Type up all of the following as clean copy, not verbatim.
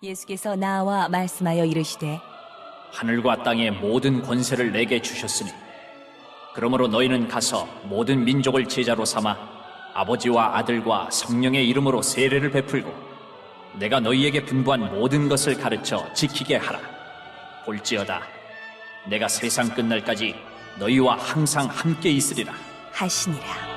예수께서 나와 말씀하여 이르시되 하늘과 땅의 모든 권세를 내게 주셨으니 그러므로 너희는 가서 모든 민족을 제자로 삼아 아버지와 아들과 성령의 이름으로 세례를 베풀고 내가 너희에게 분부한 모든 것을 가르쳐 지키게 하라. 볼지어다 내가 세상 끝날까지 너희와 항상 함께 있으리라 하시니라.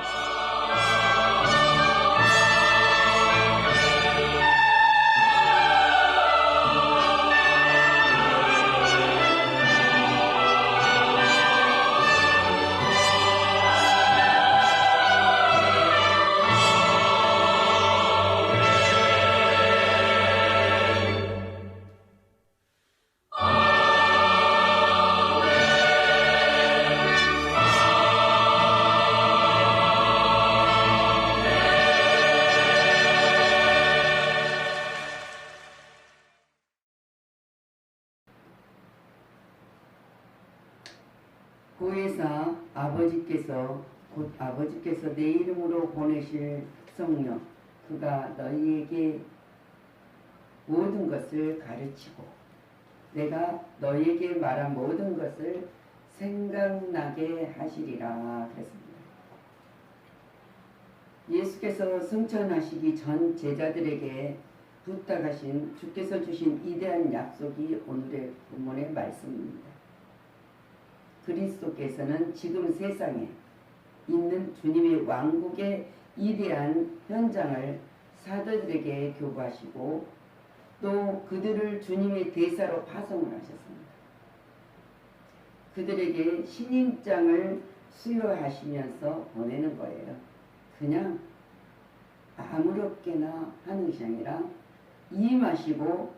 고에서 곧 아버지께서 내 이름으로 보내실 성령 그가 너희에게 모든 것을 가르치고 내가 너희에게 말한 모든 것을 생각나게 하시리라 그랬습니다. 예수께서 승천하시기 전 제자들에게 부탁하신 주께서 주신 위대한 약속이 오늘의 본문의 말씀입니다. 그리스도께서는 지금 세상에 있는 주님의 왕국의 위대한 현장을 사도들에게 교부하시고 또 그들을 주님의 대사로 파송을 하셨습니다. 그들에게 신임장을 수여하시면서 보내는 거예요. 그냥 아무렇게나 하는 것이 아니라 임하시고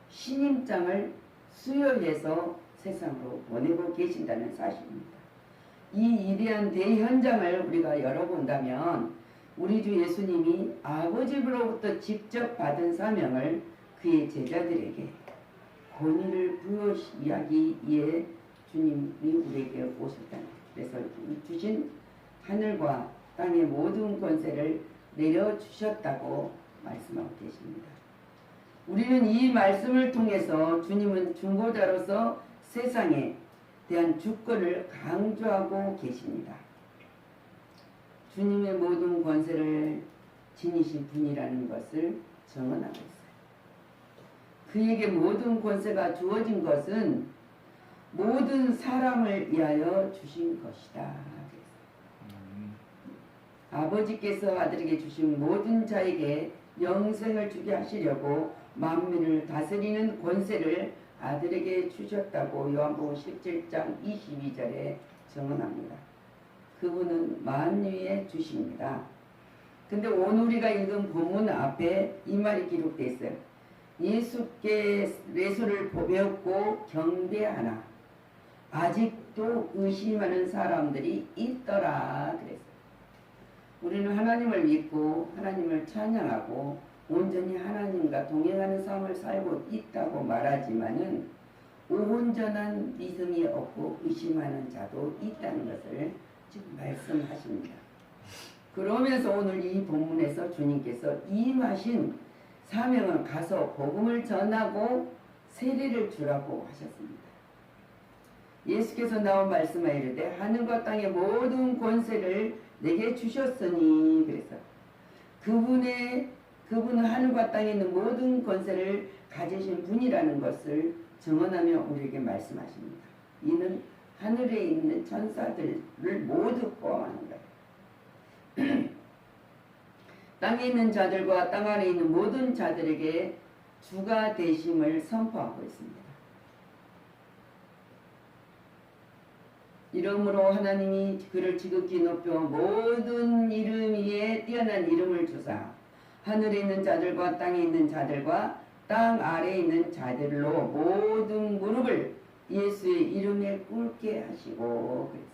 신임장을 수여해서 세상으로 보내고 계신다는 사실입니다. 이 위대한 대현장을 우리가 열어본다면 우리 주 예수님이 아버지로부터 직접 받은 사명을 그의 제자들에게 권위를 부여하기 위해 주님이 우리에게 오셨다는 거예요. 그래서 주신 하늘과 땅의 모든 권세를 내려주셨다고 말씀하고 계십니다. 우리는 이 말씀을 통해서 주님은 중보자로서 세상에 대한 주권을 강조하고 계십니다. 주님의 모든 권세를 지니신 분이라는 것을 증언하고 있어요. 그에게 모든 권세가 주어진 것은 모든 사람을 위하여 주신 것이다. 아버지께서 아들에게 주신 모든 자에게 영생을 주게 하시려고 만민을 다스리는 권세를 아들에게 주셨다고 요한복음 17장 22절에 증언합니다. 그분은 만유에 주십니다. 근데 오늘 우리가 읽은 본문 앞에 이 말이 기록되어 있어요. 예수께 예수를 배웠고 경배하나 아직도 의심하는 사람들이 있더라 그랬어요. 우리는 하나님을 믿고 하나님을 찬양하고 온전히 하나님과 동행하는 삶을 살고 있다고 말하지만은 온전한 믿음이 없고 의심하는 자도 있다는 것을 지금 말씀하십니다. 그러면서 오늘 이 본문에서 주님께서 임하신 사명은 가서 복음을 전하고 세례를 주라고 하셨습니다. 예수께서 나온 말씀에 이르되 하늘과 땅의 모든 권세를 내게 주셨으니 그래서 그분은 하늘과 땅에 있는 모든 권세를 가지신 분이라는 것을 증언하며 우리에게 말씀하십니다. 이는 하늘에 있는 천사들을 모두 포함하는 거예요. 땅에 있는 자들과 땅 아래 있는 모든 자들에게 주가 되심을 선포하고 있습니다. 이러므로 하나님이 그를 지극히 높여 모든 이름 위에 뛰어난 이름을 주사 하늘에 있는 자들과 땅에 있는 자들과 땅 아래에 있는 자들로 모든 무릎을 예수의 이름에 꿇게 하시고 그랬어요.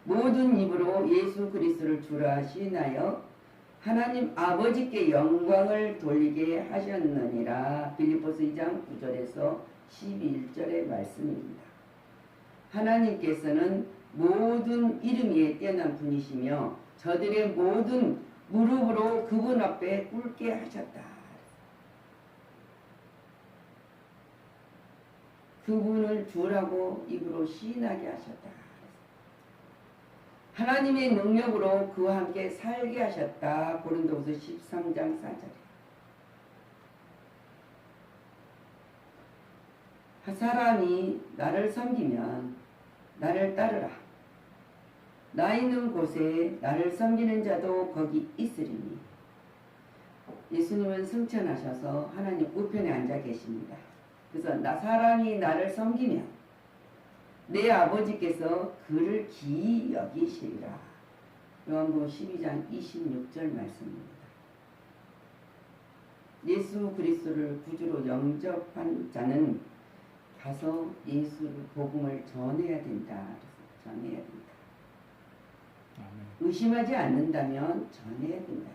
모든 입으로 예수 그리스도를 주라 시인하여 하나님 아버지께 영광을 돌리게 하셨느니라. 빌립보서 2장 9절에서 11절의 말씀입니다. 하나님께서는 모든 이름 위에 뛰어난 분이시며 저들의 모든 무릎으로 그분 앞에 꿇게 하셨다. 그분을 주라고 입으로 시인하게 하셨다. 하나님의 능력으로 그와 함께 살게 하셨다. 고린도후서 13장 4절에. 사람이 나를 섬기면 나를 따르라. 나 있는 곳에 나를 섬기는 자도 거기 있으리니. 예수님은 승천하셔서 하나님 우편에 앉아 계십니다. 그래서 사람이 나를 섬기면 내 아버지께서 그를 기이 여기시리라. 요한복음 12장 26절 말씀입니다. 예수 그리스도를 구주로 영접한 자는 가서 예수 복음을 전해야 된다. 전해야 된다. 의심하지 않는다면 전해야 된다.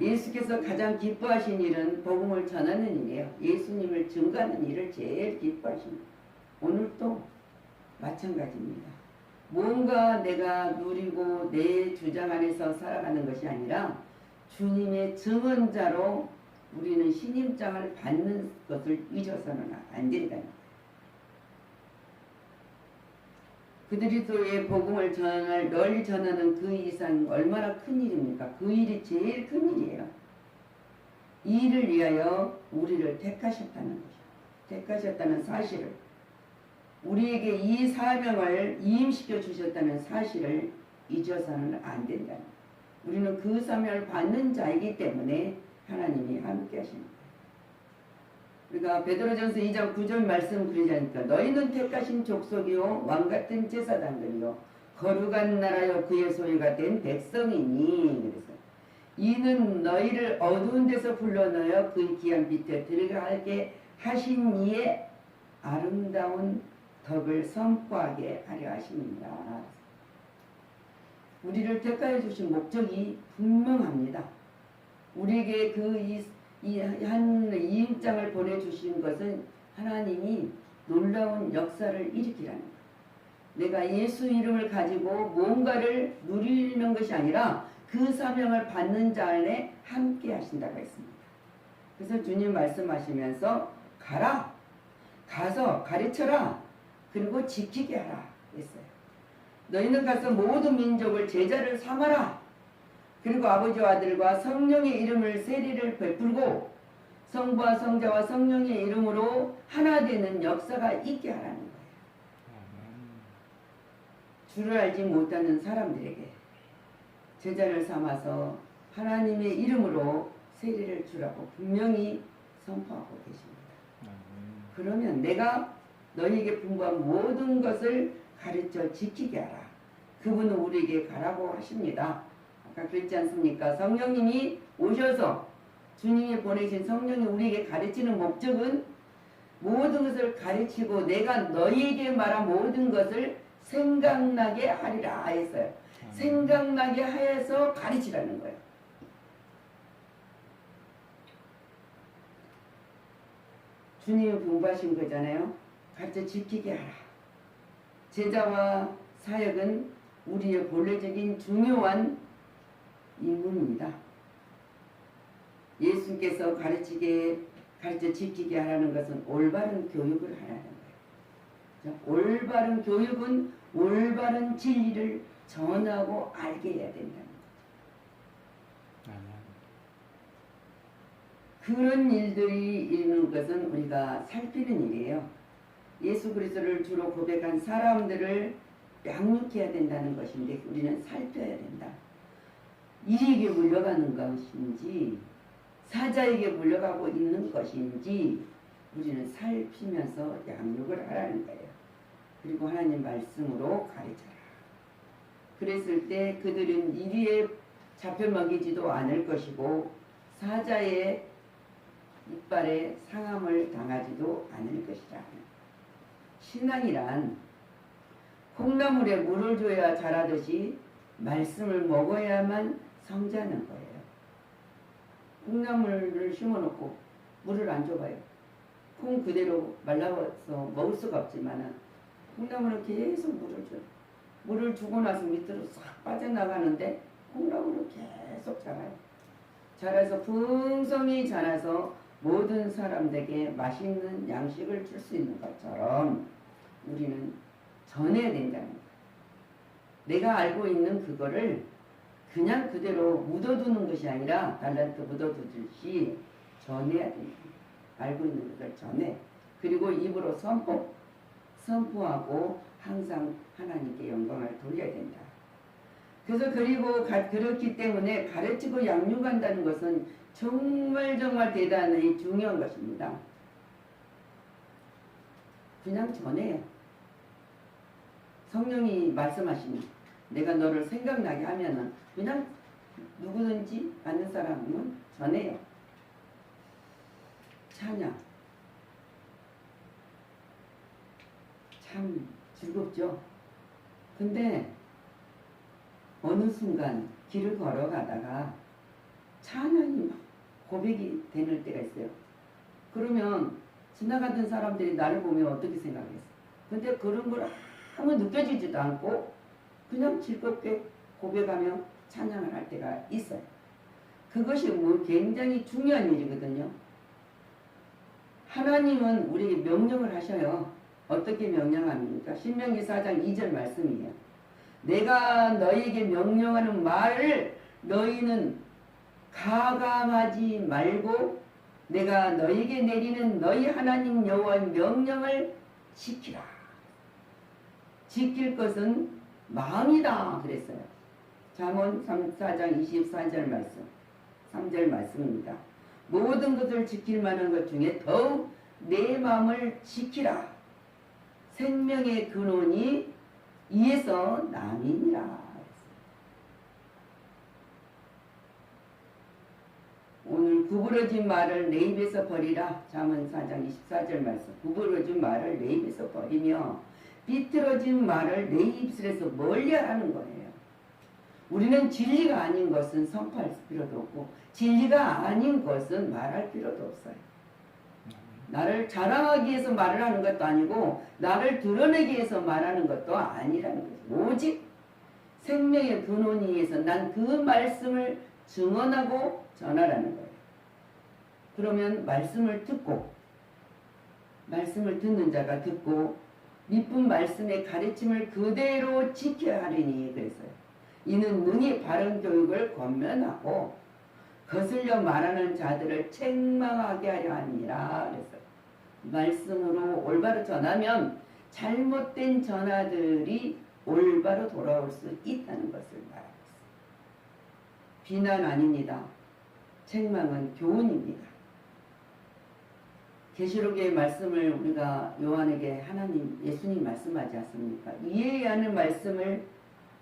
예수께서 가장 기뻐하신 일은 복음을 전하는 일이에요. 예수님을 증거하는 일을 제일 기뻐하십니다. 오늘도 마찬가지입니다. 뭔가 내가 누리고 내 주장 안에서 살아가는 것이 아니라 주님의 증언자로 우리는 신임장을 받는 것을 잊어서는 안 된다. 그리스도의 복음을 널리 전하는 그 이상 얼마나 큰 일입니까? 그 일이 제일 큰 일이에요. 이 일을 위하여 우리를 택하셨다는 것이죠. 택하셨다는 사실을, 우리에게 이 사명을 이임시켜 주셨다는 사실을 잊어서는 안 된다. 우리는 그 사명을 받는 자이기 때문에 하나님이 함께 하십니다. 우리가 베드로전서 2장 9절 말씀 그러자니까 너희는 택하신 족속이요 왕같은 제사장들이요 거룩한 나라요 그의 소유가 된 백성이니. 그래서 이는 너희를 어두운 데서 불러넣어 그 귀한 빛에 들어가게 하신 이의 아름다운 덕을 선포하게 하려 하십니다. 우리를 택하여 주신 목적이 분명합니다. 우리에게 한 이임장을 보내주신 것은 하나님이 놀라운 역사를 일으키라는 거예요. 내가 예수 이름을 가지고 뭔가를 누리는 것이 아니라 그 사명을 받는 자 안에 함께 하신다고 했습니다. 그래서 주님 말씀하시면서 가라, 가서 가르쳐라, 그리고 지키게 하라 했어요. 너희는 가서 모든 민족을 제자를 삼아라. 그리고 아버지와 아들과 성령의 이름을 세례를 베풀고 성부와 성자와 성령의 이름으로 하나 되는 역사가 있게 하라는 거예요. 주를 알지 못하는 사람들에게 제자를 삼아서 하나님의 이름으로 세례를 주라고 분명히 선포하고 계십니다. 그러면 내가 너희에게 분부한 모든 것을 가르쳐 지키게 하라. 그분은 우리에게 가라고 하십니다. 아까 그랬지 않습니까? 성령님이 오셔서 주님이 보내신 성령이 우리에게 가르치는 목적은 모든 것을 가르치고 내가 너희에게 말한 모든 것을 생각나게 하리라 했어요. 생각나게 하여서 가르치라는 거예요. 주님이 분부하신 거잖아요. 가르쳐 지키게 하라. 제자와 사역은 우리의 본래적인 중요한 임무입니다. 예수께서 가르쳐 지키게 하라는 것은 올바른 교육을 하라는 거예요. 올바른 교육은 올바른 진리를 전하고 알게 해야 된다는 거죠. 그런 일들이 있는 것은 우리가 살피는 일이에요. 예수 그리스도를 주로 고백한 사람들을 양육해야 된다는 것인데 우리는 살펴야 된다. 이에게 물려가는 것인지 사자에게 물려가고 있는 것인지 우리는 살피면서 양육을 하라는 거예요. 그리고 하나님 말씀으로 가르쳐라. 그랬을 때 그들은 이리에 잡혀 먹이지도 않을 것이고 사자의 이빨에 상함을 당하지도 않을 것이라. 신앙이란 콩나물에 물을 줘야 자라듯이 말씀을 먹어야만 성장하는 거예요. 콩나물을 심어놓고 물을 안 줘봐요. 콩 그대로 말라서 먹을 수가 없지만 콩나물은 계속 물을 줘요. 물을 주고 나서 밑으로 싹 빠져나가는데 콩나물은 계속 자라요. 자라서 풍성히 자라서 모든 사람들에게 맛있는 양식을 줄 수 있는 것처럼 우리는 전해야 된다는 거예요. 내가 알고 있는 그거를 그냥 그대로 묻어두는 것이 아니라 달란트 묻어두듯이 전해야 됩니다. 알고 있는 것을 전해. 그리고 입으로 선포하고 항상 하나님께 영광을 돌려야 된다. 그래서 그리고 그렇기 때문에 가르치고 양육한다는 것은 정말 대단히 중요한 것입니다. 그냥 전해요. 성령이 말씀하시니 내가 너를 생각나게 하면은 그냥 누구든지 아는 사람은 전해요. 찬양. 참 즐겁죠. 근데 어느 순간 길을 걸어가다가 찬양이 막 고백이 되는 때가 있어요. 그러면 지나가던 사람들이 나를 보면 어떻게 생각했어? 근데 그런 걸 아무 느껴지지도 않고 그냥 즐겁게 고백하며 찬양을 할 때가 있어요. 그것이 굉장히 중요한 일이거든요. 하나님은 우리에게 명령을 하셔요. 어떻게 명령합니까? 신명기 4장 2절 말씀이에요. 내가 너희에게 명령하는 말을 너희는 가감하지 말고 내가 너희에게 내리는 너희 하나님 여호와의 명령을 지키라. 지킬 것은 마음이다 그랬어요. 잠언 4장 24절 말씀 3절 말씀입니다. 모든 것을 지킬 만한 것 중에 더욱 내 마음을 지키라. 생명의 근원이 이에서 남이니라. 오늘 구부러진 말을 내 입에서 버리라. 잠언 4장 24절 말씀. 구부러진 말을 내 입에서 버리며 비틀어진 말을 내 입술에서 멀리하라는 거예요. 우리는 진리가 아닌 것은 선포할 필요도 없고 진리가 아닌 것은 말할 필요도 없어요. 나를 자랑하기 위해서 말을 하는 것도 아니고 나를 드러내기 위해서 말하는 것도 아니라는 거죠. 오직 생명의 근원이 위해서 난 그 말씀을 증언하고 전하라는 거예요. 그러면 말씀을 듣고 말씀을 듣는 자가 듣고 미쁜 말씀의 가르침을 그대로 지켜야 하리니 그랬어요. 이는 능히 바른 교육을 권면하고 거슬려 말하는 자들을 책망하게 하려 함이라 그랬어요. 말씀으로 올바로 전하면 잘못된 전하들이 올바로 돌아올 수 있다는 것을 말하고 있어요. 비난 아닙니다. 책망은 교훈입니다. 계시록의 말씀을 우리가 요한에게 하나님 예수님 말씀하지 않습니까? 이해해야 하는 말씀을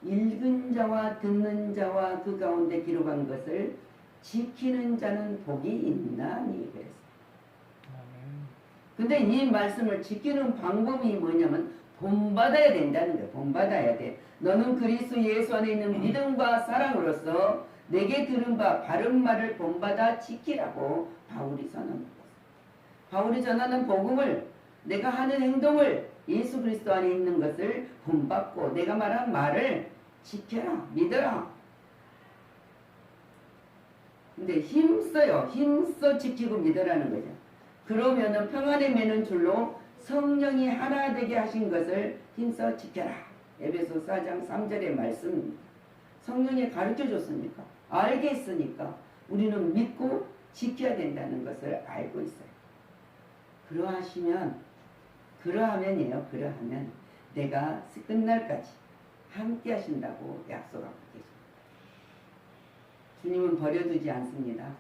읽은 자와 듣는 자와 그 가운데 기록한 것을 지키는 자는 복이 있나니 그랬어요. 근데 이 말씀을 지키는 방법이 뭐냐면 본받아야 된다는 거예요. 본받아야 돼. 너는 그리스도 예수 안에 있는 믿음과 사랑으로서 내게 들은 바 바른 말을 본받아 지키라고 바울이 선언합니다. 바울이 전하는 복음을 내가 하는 행동을 예수 그리스도 안에 있는 것을 본받고 내가 말한 말을 지켜라. 믿어라. 근데 힘써요. 힘써 지키고 믿으라는 거죠. 그러면은 평안에 매는 줄로 성령이 하나 되게 하신 것을 힘써 지켜라. 에베소 4장 3절의 말씀입니다. 성령이 가르쳐 줬으니까 알게 했으니까 우리는 믿고 지켜야 된다는 것을 알고 있어요. 그러하면 내가 끝날까지 함께 하신다고 약속하고 계십니다. 주님은 버려두지 않습니다.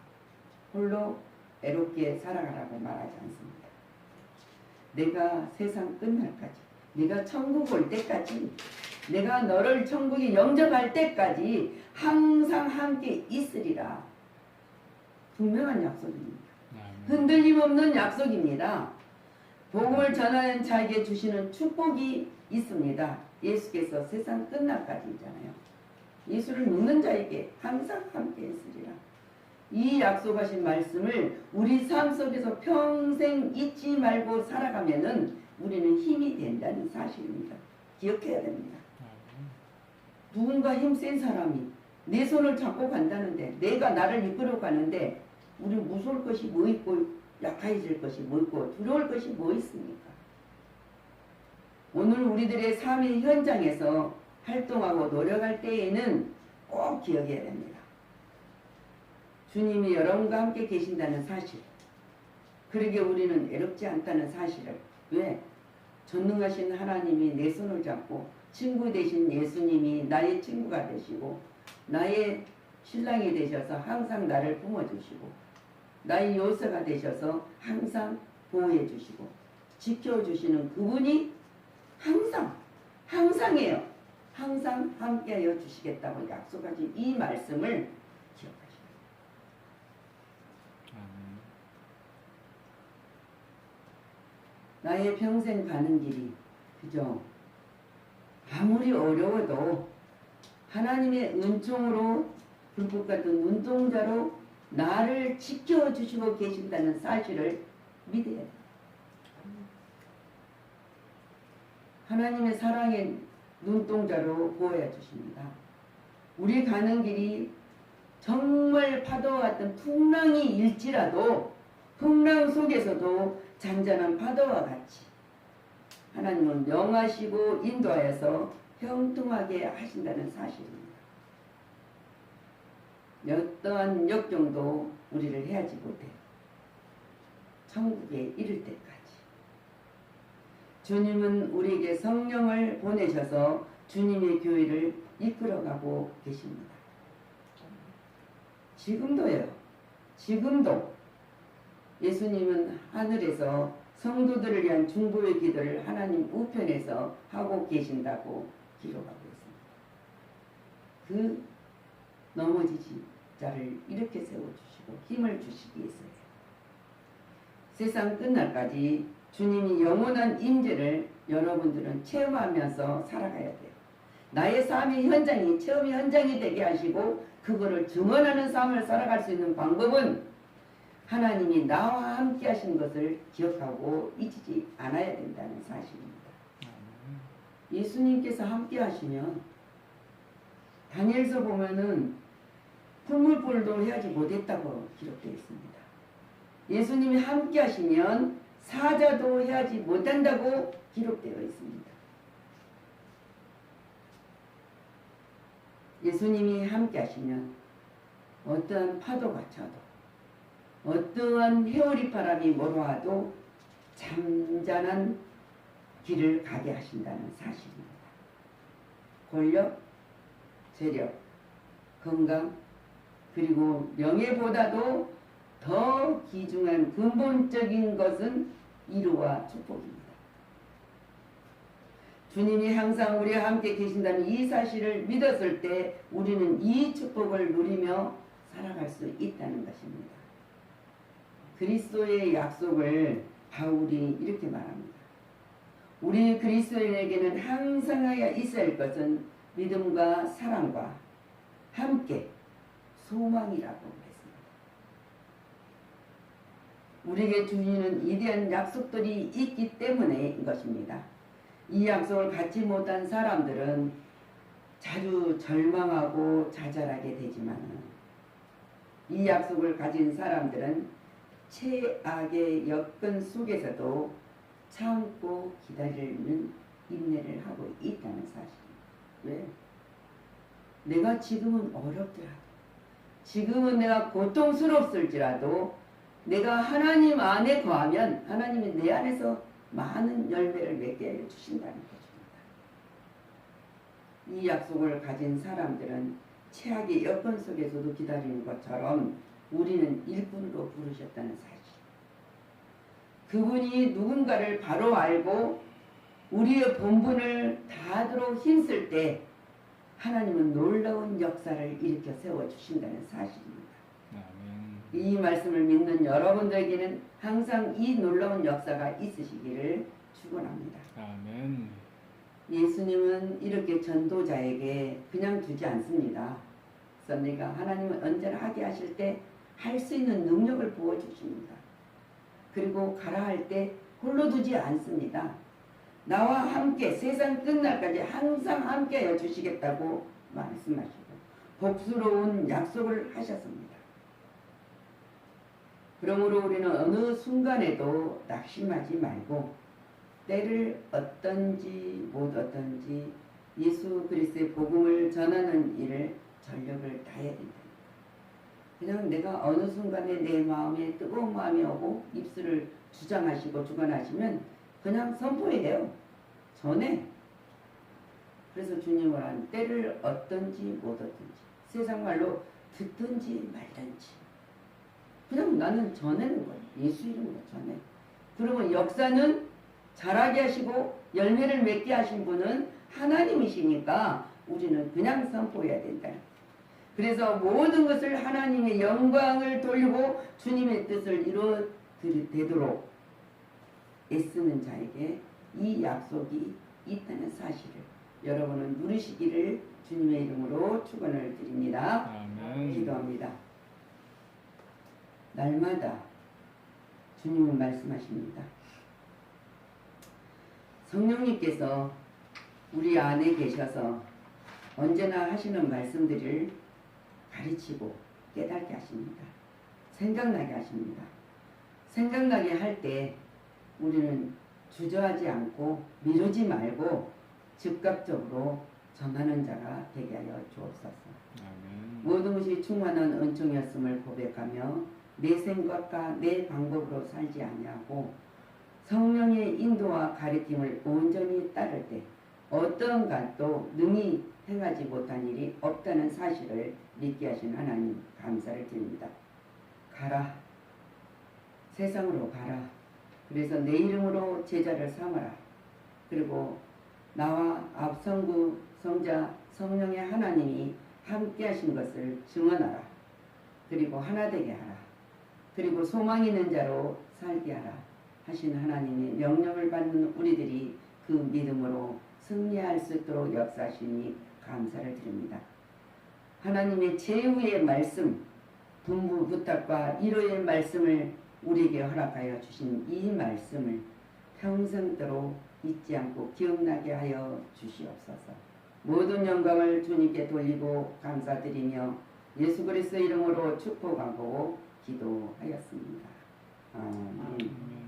홀로 애롭게 살아가라고 말하지 않습니다. 내가 세상 끝날까지, 내가 천국 올 때까지, 내가 너를 천국에 영접할 때까지 항상 함께 있으리라. 분명한 약속입니다. 흔들림 없는 약속입니다. 복음을 전하는 자에게 주시는 축복이 있습니다. 예수께서 세상 끝날까지잖아요. 예수를 믿는 자에게 항상 함께 있으리라. 이 약속하신 말씀을 우리 삶 속에서 평생 잊지 말고 살아가면은 우리는 힘이 된다는 사실입니다. 기억해야 됩니다. 누군가 힘센 사람이 내 손을 잡고 간다는데 내가 나를 이끌어 가는데 우리 무서울 것이 뭐 있고 약해질 것이 뭐 있고 두려울 것이 뭐 있습니까? 오늘 우리들의 삶의 현장에서 활동하고 노력할 때에는 꼭 기억해야 됩니다. 주님이 여러분과 함께 계신다는 사실, 그러게 우리는 외롭지 않다는 사실을, 왜? 전능하신 하나님이 내 손을 잡고 친구 되신 예수님이 나의 친구가 되시고 나의 신랑이 되셔서 항상 나를 품어주시고 나의 요새가 되셔서 항상 보호해 주시고 지켜주시는 그분이 항상이에요. 항상 함께하여 주시겠다고 약속하신 이 말씀을 기억하시고, 나의 평생 가는 길이 그죠? 아무리 어려워도 하나님의 은총으로 불꽃 같은 눈동자로 나를 지켜주시고 계신다는 사실을 믿어야 돼요. 하나님의 사랑의 눈동자로 보호해 주십니다. 우리 가는 길이 정말 파도와 같은 풍랑이 일지라도 풍랑 속에서도 잔잔한 파도와 같이 하나님은 명하시고 인도하여서 형통하게 하신다는 사실입니다. 어떠한 역경도 우리를 해하지 못해 천국에 이를 때까지 주님은 우리에게 성령을 보내셔서 주님의 교회를 이끌어가고 계십니다. 지금도요. 지금도 예수님은 하늘에서 성도들을 위한 중보의 기도를 하나님 우편에서 하고 계신다고 기록하고 있습니다. 그 넘어지신 자를 이렇게 세워주시고 힘을 주시기 위해서요. 세상 끝날까지 주님이 영원한 임재를 여러분들은 체험하면서 살아가야 돼요. 나의 삶의 현장이 체험의 현장이 되게 하시고 그거를 증언하는 삶을 살아갈 수 있는 방법은 하나님이 나와 함께 하신 것을 기억하고 잊지 않아야 된다는 사실입니다. 예수님께서 함께 하시면 다니엘서 보면은 풀물불도 해하지 못했다고 기록되어 있습니다. 예수님이 함께 하시면 사자도 해하지 못한다고 기록되어 있습니다. 예수님이 함께 하시면 어떠한 파도가 쳐도 어떠한 회오리 바람이 몰아와도 잠잠한 길을 가게 하신다는 사실입니다. 권력, 재력, 건강, 그리고 명예보다도 더 귀중한 근본적인 것은 위로와 축복입니다. 주님이 항상 우리와 함께 계신다는 이 사실을 믿었을 때 우리는 이 축복을 누리며 살아갈 수 있다는 것입니다. 그리스도의 약속을 바울이 이렇게 말합니다. 우리 그리스도인에게는 항상 하여 있어야 할 것은 믿음과 사랑과 함께 소망이라고 했습니다. 우리에게 주시는 위대한 약속들이 있기 때문인 것입니다. 이 약속을 갖지 못한 사람들은 자주 절망하고 좌절하게 되지만 이 약속을 가진 사람들은 최악의 여건 속에서도 참고 기다리는 인내를 하고 있다는 사실입니다. 왜? 내가 지금은 어렵더라도 지금은 내가 고통스럽을지라도 내가 하나님 안에 거하면 하나님이 내 안에서 많은 열매를 맺게 해주신다는 것입니다. 이 약속을 가진 사람들은 최악의 여건 속에서도 기다리는 것처럼 우리는 일꾼으로 부르셨다는 사실. 그분이 누군가를 바로 알고 우리의 본분을 다하도록 힘쓸 때 하나님은 놀라운 역사를 일으켜 세워주신다는 사실입니다. 이 말씀을 믿는 여러분들에게는 항상 이 놀라운 역사가 있으시기를 축원합니다. 아멘. 예수님은 이렇게 전도자에게 그냥 두지 않습니다. 그래서 내가 하나님은 언제나 하게 하실 때 할 수 있는 능력을 부어주십니다. 그리고 가라 할 때 홀로 두지 않습니다. 나와 함께 세상 끝날까지 항상 함께하여 주시겠다고 말씀하시고 복스러운 약속을 하셨습니다. 그러므로 우리는 어느 순간에도 낙심하지 말고 때를 어떤지 못 어떤지 예수 그리스도의 복음을 전하는 일을 전력을 다해야 된다. 그냥 내가 어느 순간에 내 마음에 뜨거운 마음이 오고 입술을 주장하시고 주관하시면 그냥 선포해요. 전에. 그래서 주님을 한 때를 어떤지 못 어떤지 세상 말로 듣든지 말든지 그냥 나는 전하는 거예요. 예수 이름으로 전해. 그러면 역사는 자라게 하시고 열매를 맺게 하신 분은 하나님이시니까 우리는 그냥 선포해야 된다. 그래서 모든 것을 하나님의 영광을 돌리고 주님의 뜻을 이루어되도록 애쓰는 자에게 이 약속이 있다는 사실을 여러분은 누리시기를 주님의 이름으로 축원을 드립니다. 아멘. 기도합니다. 날마다 주님은 말씀하십니다. 성령님께서 우리 안에 계셔서 언제나 하시는 말씀들을 가르치고 깨닫게 하십니다. 생각나게 하십니다. 생각나게 할 때 우리는 주저하지 않고 미루지 말고 즉각적으로 전하는 자가 되게 하여 주옵소서. 아멘. 모든 것이 충만한 은총이었음을 고백하며 내 생각과 내 방법으로 살지 아니하고 성령의 인도와 가르침을 온전히 따를 때 어떤 것도 능히 행하지 못한 일이 없다는 사실을 믿게 하신 하나님 감사를 드립니다. 가라. 세상으로 가라. 그래서 내 이름으로 제자를 삼아라. 그리고 나와 앞성구 성자 성령의 하나님이 함께 하신 것을 증언하라. 그리고 하나 되게 하라. 그리고 소망 있는 자로 살게 하라. 하신 하나님의 명령을 받는 우리들이 그 믿음으로 승리할 수 있도록 역사하시니 감사를 드립니다. 하나님의 제후의 말씀, 분부 부탁과 위로의 말씀을 우리에게 허락하여 주신 이 말씀을 평생도록 잊지 않고 기억나게 하여 주시옵소서. 모든 영광을 주님께 돌리고 감사드리며 예수 그리스도 이름으로 축복하고 기도하였습니다. 아멘.